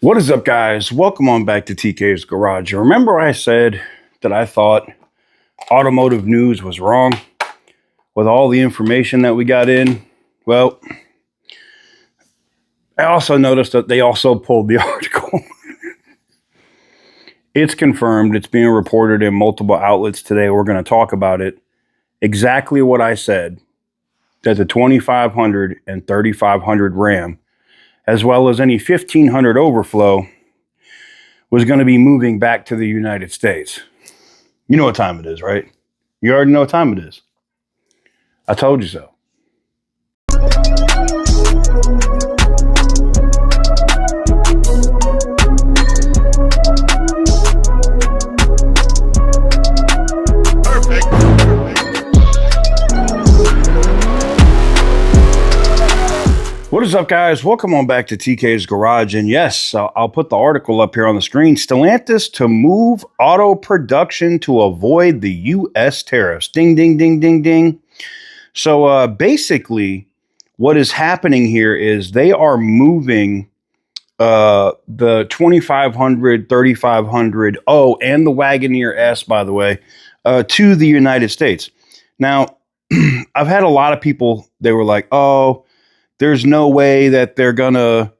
What is up, guys? Welcome on back to TK's Garage. Remember I said that I thought automotive news was wrong with all the information that we got in? Well, I also noticed that they also pulled the article. It's confirmed. It's being reported in multiple outlets today. We're going to talk about it. Exactly what I said, that the 2500 and 3500 Ram, as well as any 1500 overflow, was going to be moving back to the United States. You know what time it is, right? You already know what time it is. I told you so. What is up, guys? Welcome on back to TK's Garage. And yes, I'll put the article up here on the screen. Stellantis to move auto production to avoid the U.S. tariffs. Ding, ding, ding, ding, ding. So basically, what is happening here is they are moving the 2500, 3500, and the Wagoneer S, by the way, to the United States. Now, I've had a lot of people, they were like, oh, there's no way that they're gonna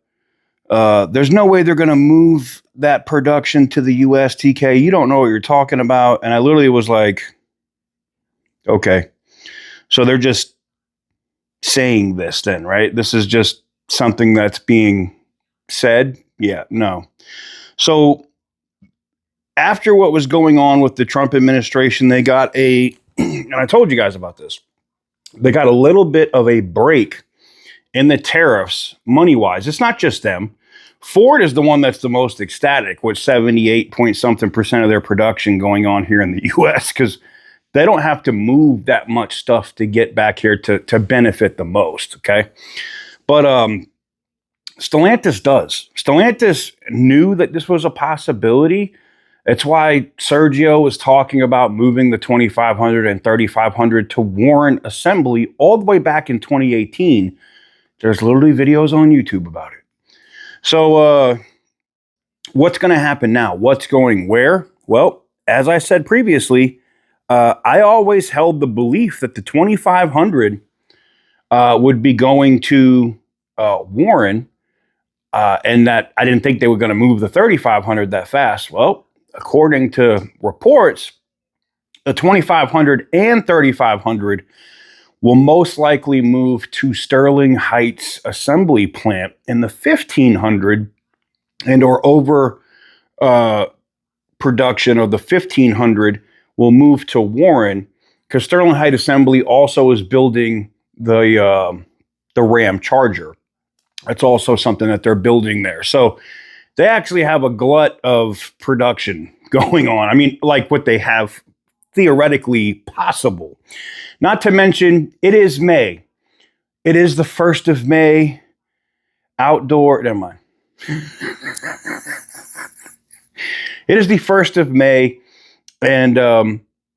move that production to the US, TK. You don't know what you're talking about. And I literally was like, okay. So they're just saying this then, right? This is just something that's being said. Yeah, no. So after what was going on with the Trump administration, they got and I told you guys about this, they got a little bit of a break in the tariffs, money-wise. It's not just them. Ford is the one that's the most ecstatic, with 78 point something percent of their production going on here in the U.S. because they don't have to move that much stuff to get back here to benefit the most, okay? But Stellantis does. Stellantis knew that this was a possibility. It's why Sergio was talking about moving the 2500 and 3500 to Warren Assembly all the way back in 2018. There's literally videos on YouTube about it. So what's going to happen now? What's going where? Well, as I said previously, I always held the belief that the 2500 would be going to Warren, and that I didn't think they were going to move the 3500 that fast. Well, according to reports, the 2500 and 3500 will most likely move to Sterling Heights assembly plant, in the 1500 and or over production of the 1500 will move to Warren, because Sterling Heights assembly also is building the Ram Charger. That's also something that they're building there. So they actually have a glut of production going on. I mean, like what they have theoretically possible. Not to mention, it is May. It is the 1st of May. Outdoor, never mind. It is the 1st of May, and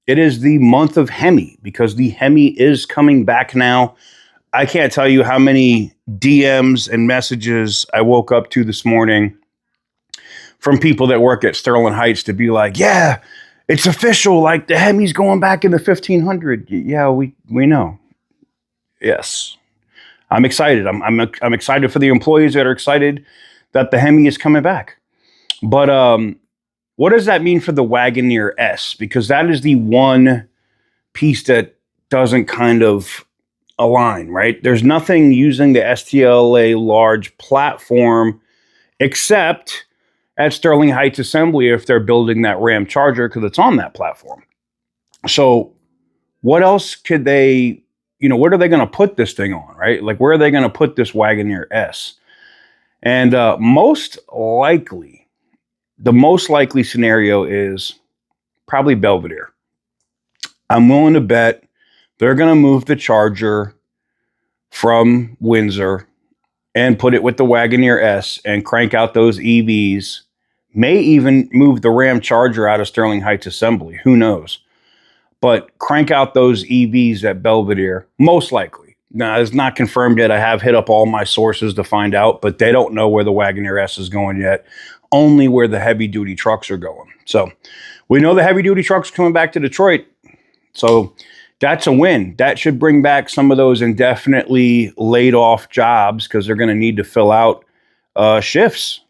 it is the month of Hemi, because the Hemi is coming back now. I can't tell you how many DMs and messages I woke up to this morning from people that work at Sterling Heights to be like, yeah, it's official, like the Hemi's going back in the 1500. Yeah, we know. Yes. I'm excited. I'm excited for the employees that are excited that the Hemi is coming back. But what does that mean for the Wagoneer S? Because that is the one piece that doesn't kind of align, right? There's nothing using the STLA large platform except at Sterling Heights Assembly if they're building that Ram Charger, because it's on that platform. So what else could they, what are they going to put this thing on, right? Like, where are they going to put this Wagoneer S? And the most likely scenario is probably Belvedere. I'm willing to bet they're going to move the Charger from Windsor and put it with the Wagoneer S and crank out those EVs. May even move the Ram Charger out of Sterling Heights Assembly. Who knows? But crank out those EVs at Belvedere, most likely. Now, it's not confirmed yet. I have hit up all my sources to find out, but they don't know where the Wagoneer S is going yet, only where the heavy-duty trucks are going. So we know the heavy-duty trucks are coming back to Detroit. So that's a win. That should bring back some of those indefinitely laid-off jobs because they're going to need to fill out shifts.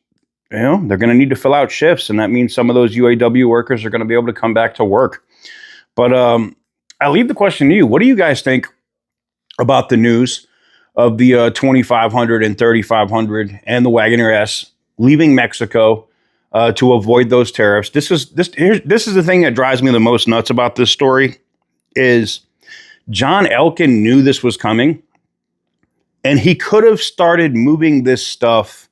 You know, they're going to need to fill out shifts, and that means some of those UAW workers are going to be able to come back to work. But I leave the question to you. What do you guys think about the news of the 2500 and 3500 and the Wagoneer S leaving Mexico to avoid those tariffs? This is the thing that drives me the most nuts about this story is John Elkin knew this was coming, and he could have started moving this stuff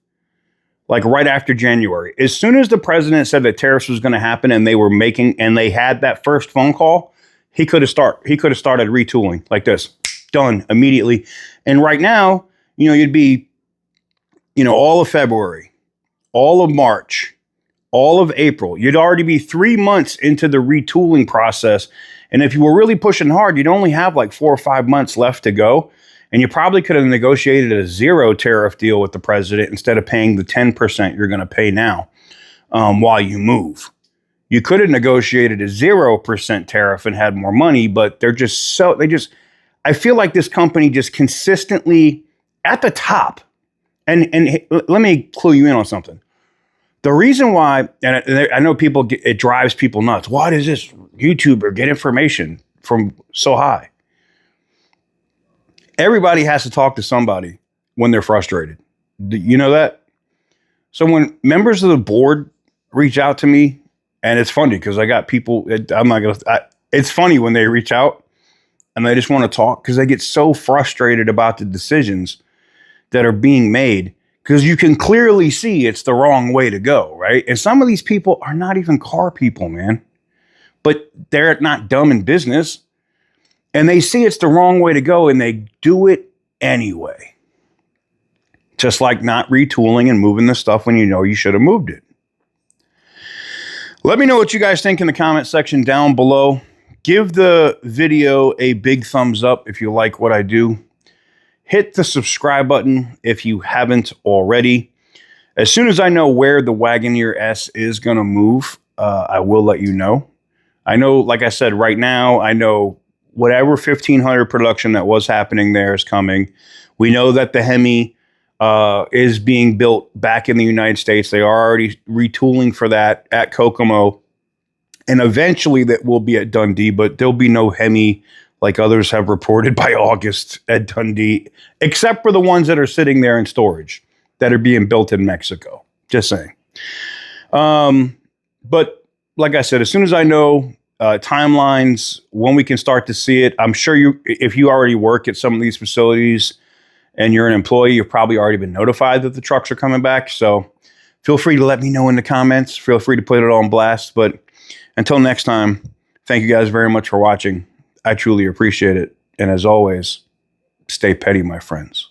like right after January. As soon as the president said that tariffs was going to happen and they had that first phone call, he could have started retooling like this. Done immediately. And right now, you'd be, all of February, all of March, all of April. You'd already be 3 months into the retooling process. And if you were really pushing hard, you'd only have like 4 or 5 months left to go. And you probably could have negotiated a zero tariff deal with the president instead of paying the 10% you're going to pay now while you move. You could have negotiated a 0% tariff and had more money, but I feel like this company just consistently at the top. And let me clue you in on something. The reason why, and I know it drives people nuts. Why does this YouTuber get information from so high? Everybody has to talk to somebody when they're frustrated. You know that? So when members of the board reach out to me, and it's funny because I got people, it's funny when they reach out and they just want to talk because they get so frustrated about the decisions that are being made because you can clearly see it's the wrong way to go, right? And some of these people are not even car people, man, but they're not dumb in business. And they see it's the wrong way to go, and they do it anyway. Just like not retooling and moving the stuff when you know you should have moved it. Let me know what you guys think in the comment section down below. Give the video a big thumbs up if you like what I do. Hit the subscribe button if you haven't already. As soon as I know where the Wagoneer S is going to move, I will let you know. I know, like I said, right now, I know whatever 1500 production that was happening there is coming. We know that the Hemi is being built back in the United States. They are already retooling for that at Kokomo. And eventually that will be at Dundee, but there'll be no Hemi like others have reported by August at Dundee, except for the ones that are sitting there in storage that are being built in Mexico. Just saying. But like I said, as soon as I know timelines, when we can start to see it. I'm sure if you already work at some of these facilities and you're an employee, you've probably already been notified that the trucks are coming back. So feel free to let me know in the comments. Feel free to put it on blast. But until next time, thank you guys very much for watching. I truly appreciate it. And as always, stay petty, my friends.